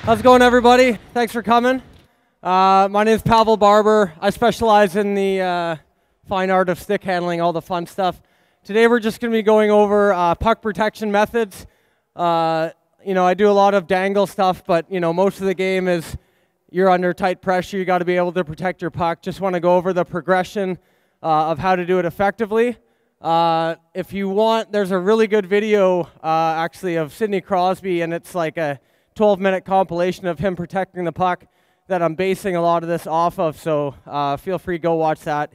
How's it going, everybody? Thanks for coming. My name is Pavел Barber. I specialize in the fine art of stick handling, all the fun stuff. Today we're just going to be going over puck protection methods. I do a lot of dangle stuff, but most of the game is you're under tight pressure. You got to be able to protect your puck. Just want to go over the progression of how to do it effectively. If you want, there's a really good video actually of Sidni Crosbi, and it's like a 12-minute compilation of him protecting the puck that I'm basing a lot of this off of, so feel free to go watch that.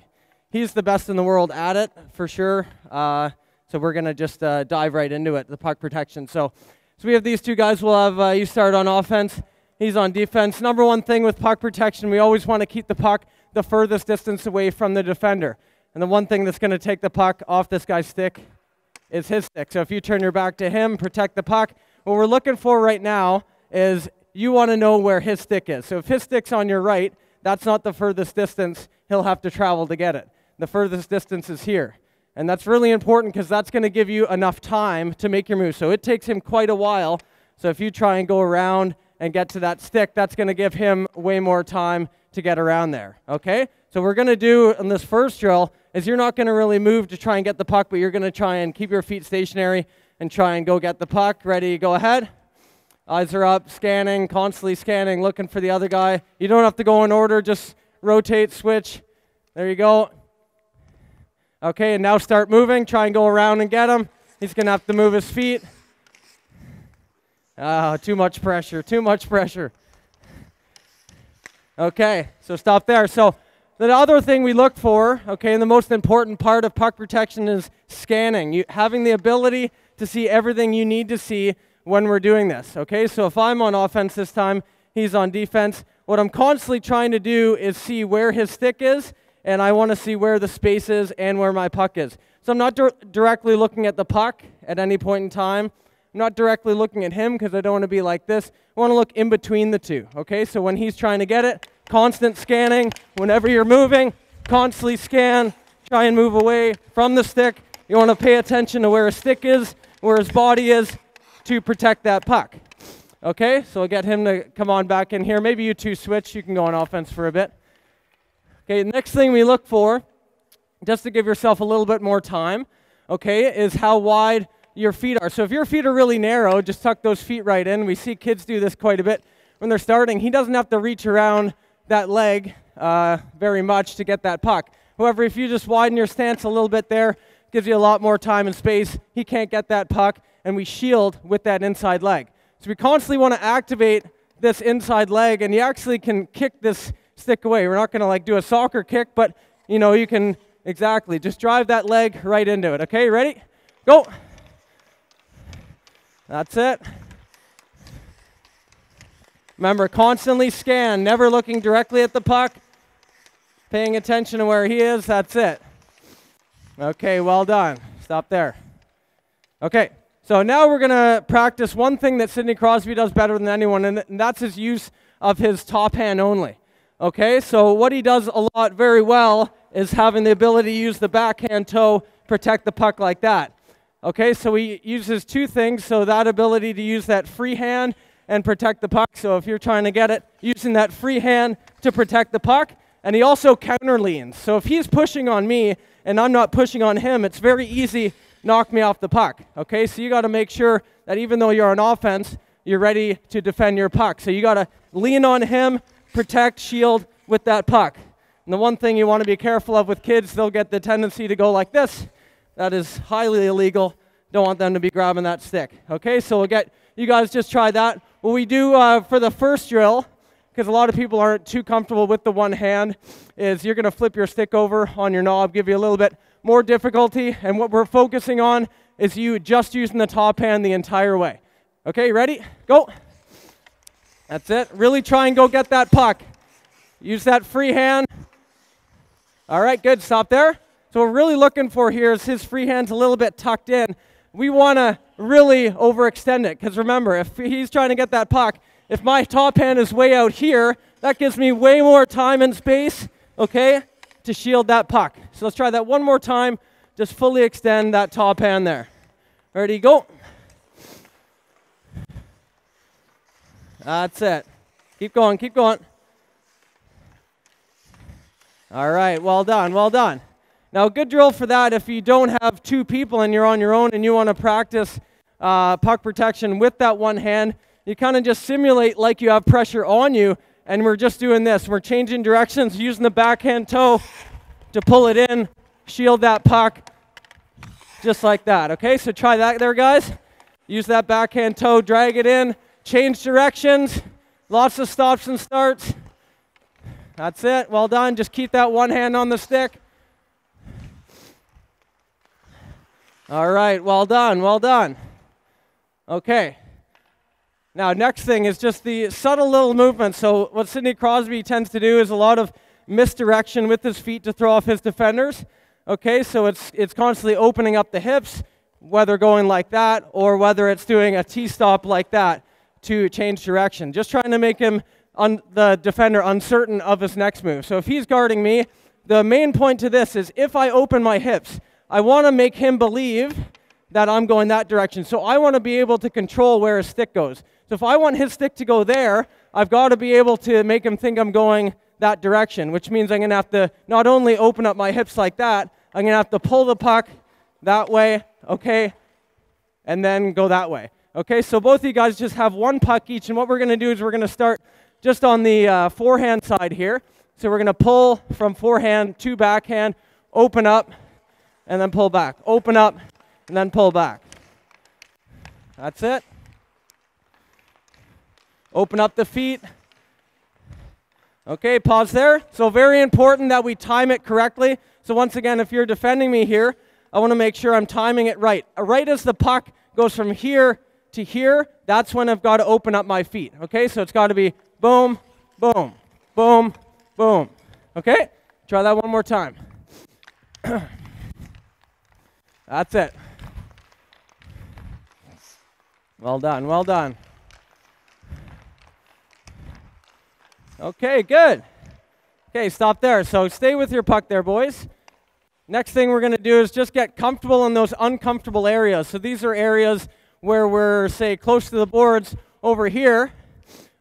He's the best in the world at it, for sure, so we're going to just dive right into it, the puck protection. So we have these two guys. We'll have you start on offense, he's on defense. Number one thing with puck protection, we always want to keep the puck the furthest distance away from the defender. And the one thing that's going to take the puck off this guy's stick is his stick. So if you turn your back to him, protect the puck, what we're looking for right now is you want to know where his stick is. So if his stick's on your right, that's not the furthest distance he'll have to travel to get it. The furthest distance is here. And that's really important because that's going to give you enough time to make your move. So it takes him quite a while. So if you try and go around and get to that stick, that's going to give him way more time to get around there. Okay? So what we're going to do in this first drill is you're not going to really move to try and get the puck, but you're going to try and keep your feet stationary and try and go get the puck. Ready? Go ahead. Eyes are up, scanning, constantly scanning, looking for the other guy. You don't have to go in order, just rotate, switch. There you go. Okay, and now start moving. Try and go around and get him. He's going to have to move his feet. Too much pressure, too much pressure. Okay, so stop there. So the other thing we look for, okay, and the most important part of puck protection is scanning. Having the ability to see everything you need to see when we're doing this, okay? So if I'm on offense this time, he's on defense. What I'm constantly trying to do is see where his stick is, and I want to see where the space is and where my puck is. So I'm not directly looking at the puck at any point in time. I'm not directly looking at him because I don't want to be like this. I want to look in between the two, okay? So when he's trying to get it, constant scanning. Whenever you're moving, constantly scan. Try and move away from the stick. You want to pay attention to where his stick is, where his body is, to protect that puck. Okay, so I'll get him to come on back in here. Maybe you two switch. You can go on offense for a bit. Okay, next thing we look for, just to give yourself a little bit more time, okay, is how wide your feet are. So if your feet are really narrow, just tuck those feet right in. We see kids do this quite a bit when they're starting. He doesn't have to reach around that leg very much to get that puck. However, if you just widen your stance a little bit there, gives you a lot more time and space. He can't get that puck, and we shield with that inside leg. So we constantly want to activate this inside leg, and you actually can kick this stick away. We're not going to like do a soccer kick, but you can exactly just drive that leg right into it. Okay, ready? Go. That's it. Remember, constantly scan, never looking directly at the puck, paying attention to where he is. That's it. Okay, well done. Stop there. Okay. So now we're going to practice one thing that Sidni Crosbi does better than anyone, and that's his use of his top hand only. Okay, so what he does a lot very well is having the ability to use the backhand toe, protect the puck like that. Okay, so he uses two things, so that ability to use that free hand and protect the puck. So if you're trying to get it, using that free hand to protect the puck, and he also counter leans. So if he's pushing on me and I'm not pushing on him, it's very easy knock me off the puck, okay? So you got to make sure that even though you're on offense, you're ready to defend your puck. So you got to lean on him, protect, shield with that puck. And the one thing you want to be careful of with kids, they'll get the tendency to go like this. That is highly illegal. Don't want them to be grabbing that stick, okay? So we'll get, you guys just try that. What we do for the first drill, because a lot of people aren't too comfortable with the one hand, is you're going to flip your stick over on your knob, give you a little bit more difficulty, and what we're focusing on is you just using the top hand the entire way. Okay, ready? Go. That's it. Really try and go get that puck. Use that free hand. All right, good. Stop there. So what we're really looking for here is his free hand's a little bit tucked in. We want to really overextend it, because remember, if he's trying to get that puck, if my top hand is way out here, that gives me way more time and space, okay, to shield that puck. So let's try that one more time. Just fully extend that top hand there. Ready, go. That's it. Keep going, keep going. All right, well done, well done. Now, a good drill for that, if you don't have two people and you're on your own and you want to practice puck protection with that one hand, you kind of just simulate like you have pressure on you, and we're just doing this. We're changing directions, using the backhand toe to pull it in, shield that puck, just like that, okay? So try that there, guys. Use that backhand toe, drag it in, change directions, lots of stops and starts. That's it, well done. Just keep that one hand on the stick. All right, well done, well done. Okay. Now, next thing is just the subtle little movement. So what Sidni Crosbi tends to do is a lot of misdirection with his feet to throw off his defenders. Okay, so it's constantly opening up the hips, whether going like that or whether it's doing a T-stop like that to change direction. Just trying to make him, the defender, uncertain of his next move. So if he's guarding me, the main point to this is if I open my hips, I want to make him believe that I'm going that direction. So I want to be able to control where his stick goes. So if I want his stick to go there, I've got to be able to make him think I'm going that direction, which means I'm going to have to not only open up my hips like that, I'm going to have to pull the puck that way, okay, and then go that way. Okay, so both of you guys just have one puck each, and what we're going to do is we're going to start just on the forehand side here. So we're going to pull from forehand to backhand, open up, and then pull back. Open up, and then pull back. That's it. Open up the feet. Okay, pause there. So very important that we time it correctly. So once again, if you're defending me here, I want to make sure I'm timing it right. Right as the puck goes from here to here, that's when I've got to open up my feet. Okay, so it's got to be boom, boom, boom, boom. Okay, try that one more time. That's it. Well done, well done. Okay, good. Okay, stop there. So stay with your puck there, boys. Next thing we're going to do is just get comfortable in those uncomfortable areas. So these are areas where we're, say, close to the boards over here.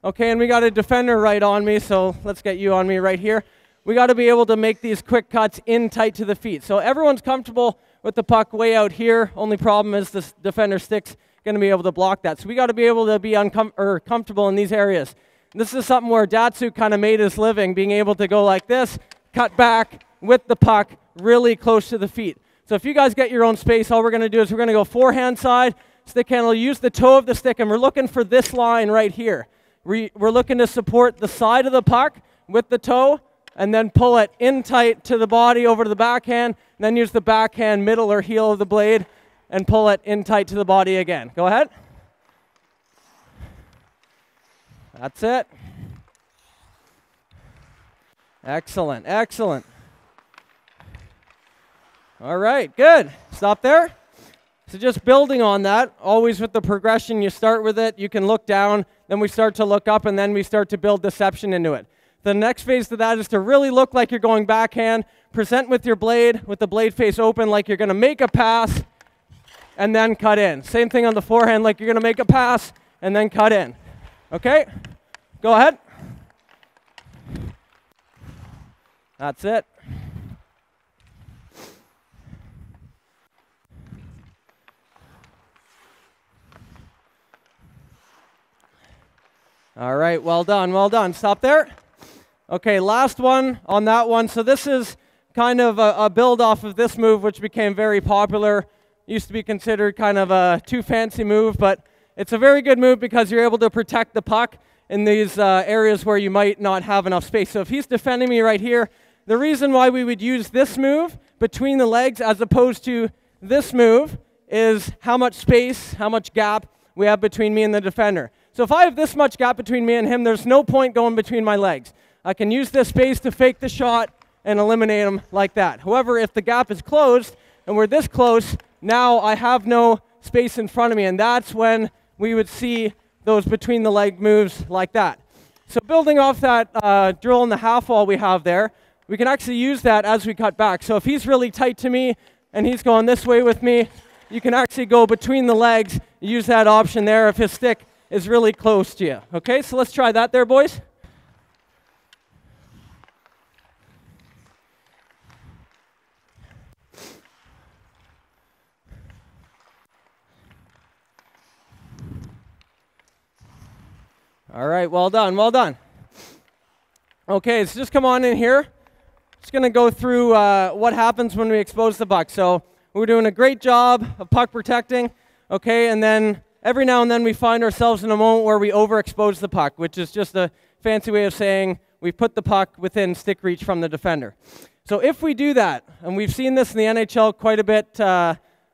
Okay, and we got a defender right on me, so let's get you on me right here. We got to be able to make these quick cuts in tight to the feet. So everyone's comfortable with the puck way out here. Only problem is this defender stick's going to be able to block that. So we got to be able to be comfortable in these areas. This is something where Datsu kind of made his living, being able to go like this, cut back with the puck really close to the feet. So if you guys get your own space, all we're going to do is we're going to go forehand side, stick handle, use the toe of the stick, and we're looking for this line right here. We're looking to support the side of the puck with the toe, and then pull it in tight to the body over to the backhand, and then use the backhand middle or heel of the blade, and pull it in tight to the body again. Go ahead. That's it. Excellent, excellent. All right, good. Stop there. So just building on that, always with the progression, you start with it, you can look down, then we start to look up, and then we start to build deception into it. The next phase to that is to really look like you're going backhand, present with your blade, with the blade face open, like you're going to make a pass, and then cut in. Same thing on the forehand, like you're going to make a pass, and then cut in. Okay? Go ahead. That's it. All right, well done, well done. Stop there. Okay, last one on that one. So this is kind of a build off of this move, which became very popular. Used to be considered kind of a too fancy move, but it's a very good move because you're able to protect the puck in these areas where you might not have enough space. So if he's defending me right here, the reason why we would use this move between the legs as opposed to this move is how much space, how much gap we have between me and the defender. So if I have this much gap between me and him, there's no point going between my legs. I can use this space to fake the shot and eliminate him like that. However, if the gap is closed and we're this close, now I have no space in front of me, and that's when we would see those between the leg moves like that. So building off that drill in the half wall we have there, we can actually use that as we cut back. So if he's really tight to me and he's going this way with me, you can actually go between the legs, use that option there. If his stick is really close to you. Okay, so let's try that there, boys. All right, well done, well done. Okay, so just come on in here. Just going to go through what happens when we expose the puck. So we're doing a great job of puck protecting, okay, and then every now and then we find ourselves in a moment where we overexpose the puck, which is just a fancy way of saying we put the puck within stick reach from the defender. So if we do that, and we've seen this in the NHL quite a bit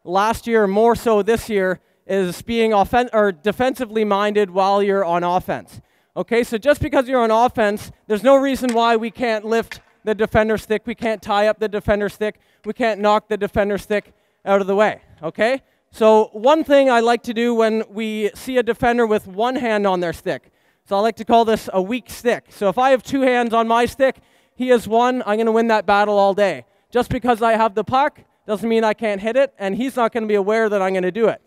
last year, more so this year, is being defensively minded while you're on offense. Okay, so just because you're on offense, there's no reason why we can't lift the defender stick, we can't tie up the defender stick, we can't knock the defender stick out of the way, okay? So one thing I like to do when we see a defender with one hand on their stick, so I like to call this a weak stick. So if I have two hands on my stick, he has one, I'm going to win that battle all day. Just because I have the puck doesn't mean I can't hit it, and he's not going to be aware that I'm going to do it.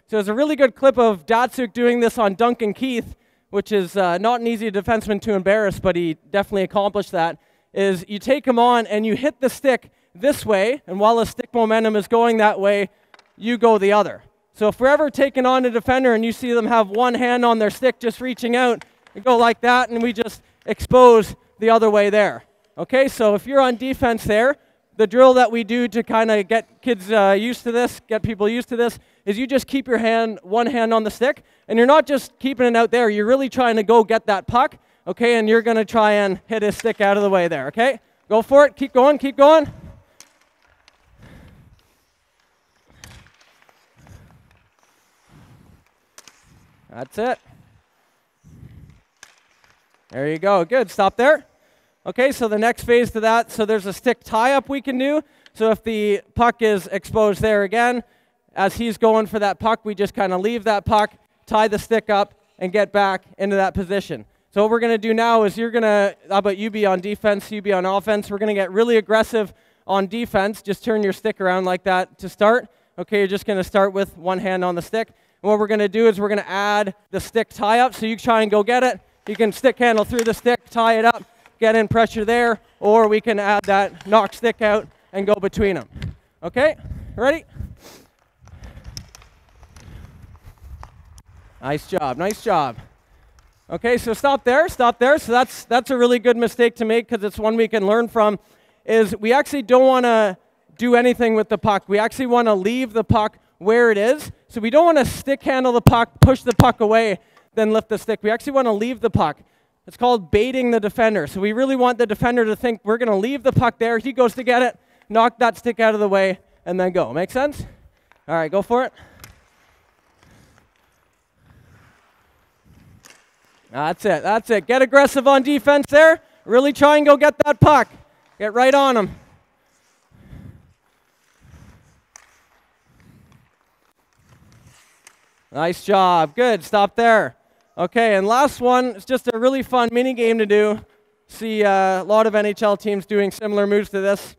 So there's a really good clip of Datsuk doing this on Duncan Keith, which is not an easy defenseman to embarrass, but he definitely accomplished that, is you take him on and you hit the stick this way, and while the stick momentum is going that way, you go the other. So if we're ever taking on a defender and you see them have one hand on their stick just reaching out, we go like that and we just expose the other way there. Okay, so if you're on defense there, the drill that we do to kind of get kids used to this, get people used to this, is you just keep your one hand on the stick, and you're not just keeping it out there, you're really trying to go get that puck, okay, and you're going to try and hit his stick out of the way there, okay? Go for it, keep going, keep going. That's it. There you go, good, stop there. Okay, so the next phase to that, so there's a stick tie-up we can do. So if the puck is exposed there again, as he's going for that puck, we just kind of leave that puck, tie the stick up, and get back into that position. So what we're going to do now is how about you be on defense, you be on offense. We're going to get really aggressive on defense. Just turn your stick around like that to start. Okay, you're just going to start with one hand on the stick. And what we're going to do is we're going to add the stick tie-up. So you try and go get it. You can stick handle through the stick, tie it up, get in pressure there, or we can add that knock stick out and go between them. Okay, ready? Nice job, nice job. Okay, so stop there, stop there. So that's a really good mistake to make because it's one we can learn from, is we actually don't want to do anything with the puck. We actually want to leave the puck where it is. So we don't want to stick handle the puck, push the puck away, then lift the stick. We actually want to leave the puck. It's called baiting the defender. So we really want the defender to think we're going to leave the puck there. He goes to get it, knock that stick out of the way, and then go. Make sense? All right, go for it. That's it, that's it. Get aggressive on defense there. Really try and go get that puck. Get right on him. Nice job, good, stop there. Okay, and last one, it's just a really fun mini game to do. See a lot of NHL teams doing similar moves to this.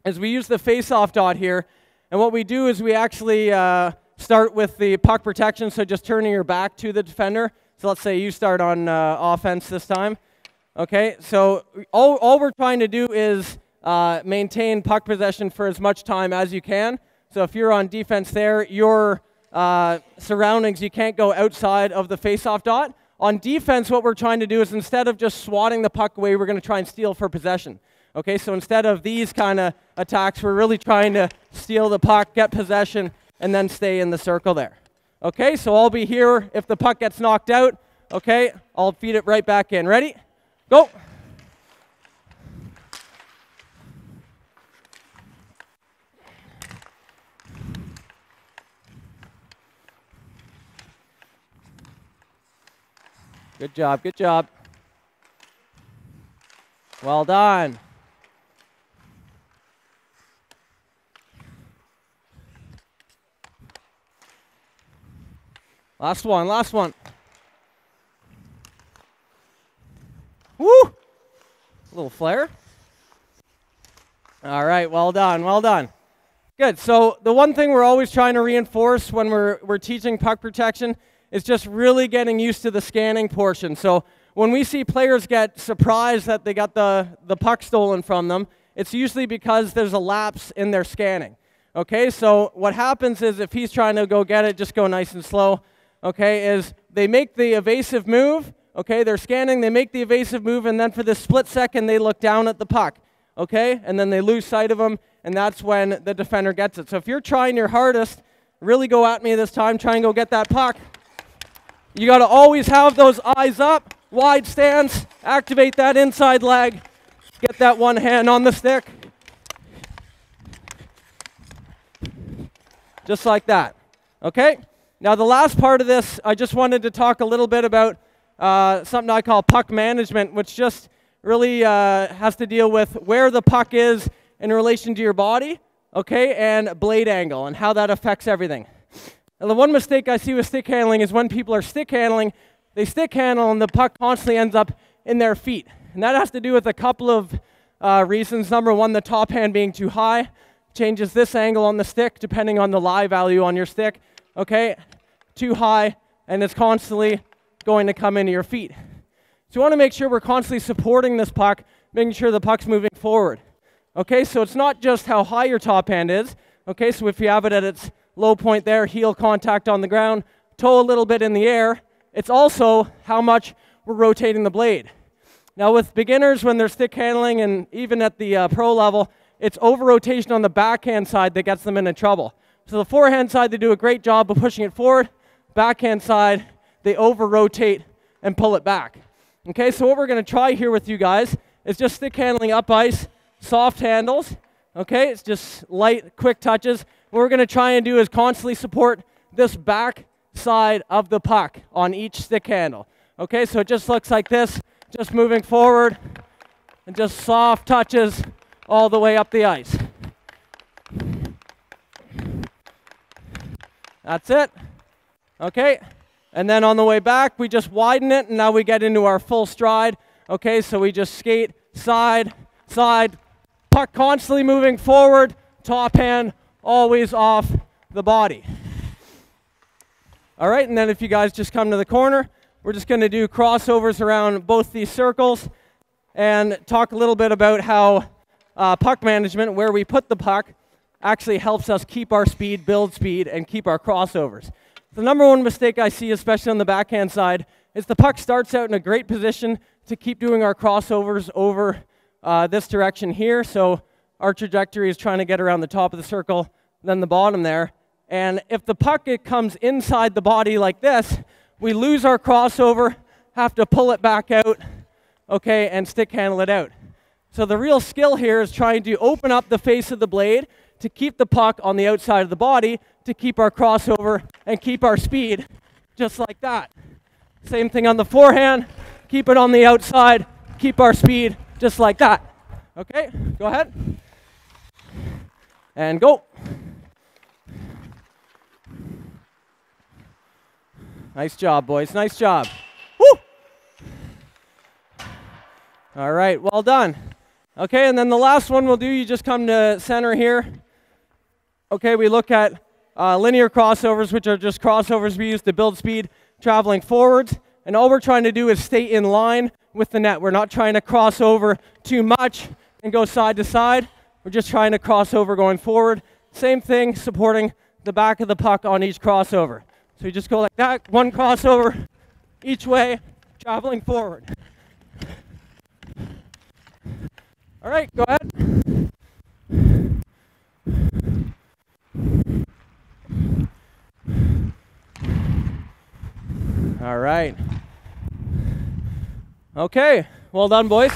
Is we use the face-off dot here, and what we do is we actually start with the puck protection, so just turning your back to the defender. So let's say you start on offense this time. Okay, so all we're trying to do is maintain puck possession for as much time as you can. So if you're on defense there, your surroundings, you can't go outside of the face-off dot. On defense, what we're trying to do is instead of just swatting the puck away, we're going to try and steal for possession. Okay, so instead of these kind of attacks, we're really trying to steal the puck, get possession, and then stay in the circle there. Okay, so I'll be here if the puck gets knocked out. Okay, I'll feed it right back in. Ready? Go. Good job, good job. Well done. Last one, last one. Woo! A little flare. All right, well done, well done. Good, so the one thing we're always trying to reinforce when we're teaching puck protection is just really getting used to the scanning portion. So when we see players get surprised that they got the puck stolen from them, it's usually because there's a lapse in their scanning. Okay, so what happens is if he's trying to go get it, just go nice and slow, okay, is they make the evasive move, okay, they're scanning, they make the evasive move, and then for this split second, they look down at the puck, okay, and then they lose sight of him, and that's when the defender gets it. So if you're trying your hardest, really go at me this time, try and go get that puck. You got to always have those eyes up, wide stance, activate that inside leg, get that one hand on the stick. Just like that, okay? Now the last part of this, I just wanted to talk a little bit about something I call puck management, which just really has to deal with where the puck is in relation to your body, okay, and blade angle and how that affects everything. Now, the one mistake I see with stick handling is when people are stick handling, they stick handle and the puck constantly ends up in their feet. And that has to do with a couple of reasons. Number one, the top hand being too high changes this angle on the stick depending on the lie value on your stick, okay? Too high, and it's constantly going to come into your feet. So you want to make sure we're constantly supporting this puck, making sure the puck's moving forward. Okay, so it's not just how high your top hand is. Okay, so if you have it at its low point there, heel contact on the ground, toe a little bit in the air, it's also how much we're rotating the blade. Now with beginners, when they're stick handling, and even at the pro level, it's over-rotation on the backhand side that gets them into trouble. So the forehand side, they do a great job of pushing it forward. Backhand side, they over-rotate and pull it back. Okay, so what we're going to try here with you guys is just stick handling up ice, soft handles. Okay, it's just light, quick touches. What we're going to try and do is constantly support this back side of the puck on each stick handle. Okay, so it just looks like this, just moving forward, and just soft touches all the way up the ice. That's it. Okay, and then on the way back, we just widen it, and now we get into our full stride. Okay, so we just skate side, side, puck constantly moving forward, top hand always off the body. All right, and then if you guys just come to the corner, we're just going to do crossovers around both these circles and talk a little bit about how puck management, where we put the puck, actually helps us keep our speed, build speed, and keep our crossovers. The number one mistake I see, especially on the backhand side, is the puck starts out in a great position to keep doing our crossovers over this direction here. So our trajectory is trying to get around the top of the circle, then the bottom there. And if the puck comes inside the body like this, we lose our crossover, have to pull it back out, okay, and stick handle it out. So the real skill here is trying to open up the face of the blade to keep the puck on the outside of the body, to keep our crossover and keep our speed, just like that. Same thing on the forehand, keep it on the outside, keep our speed, just like that. Okay, go ahead. And go. Nice job, boys, nice job. Woo! All right, well done. Okay, and then the last one we'll do, you just come to center here. Okay, we look at linear crossovers, which are just crossovers we use to build speed traveling forwards. And all we're trying to do is stay in line with the net. We're not trying to cross over too much and go side to side. We're just trying to cross over going forward. Same thing, supporting the back of the puck on each crossover. So you just go like that, one crossover each way, traveling forward. All right, go ahead. All right. Okay, well done, boys.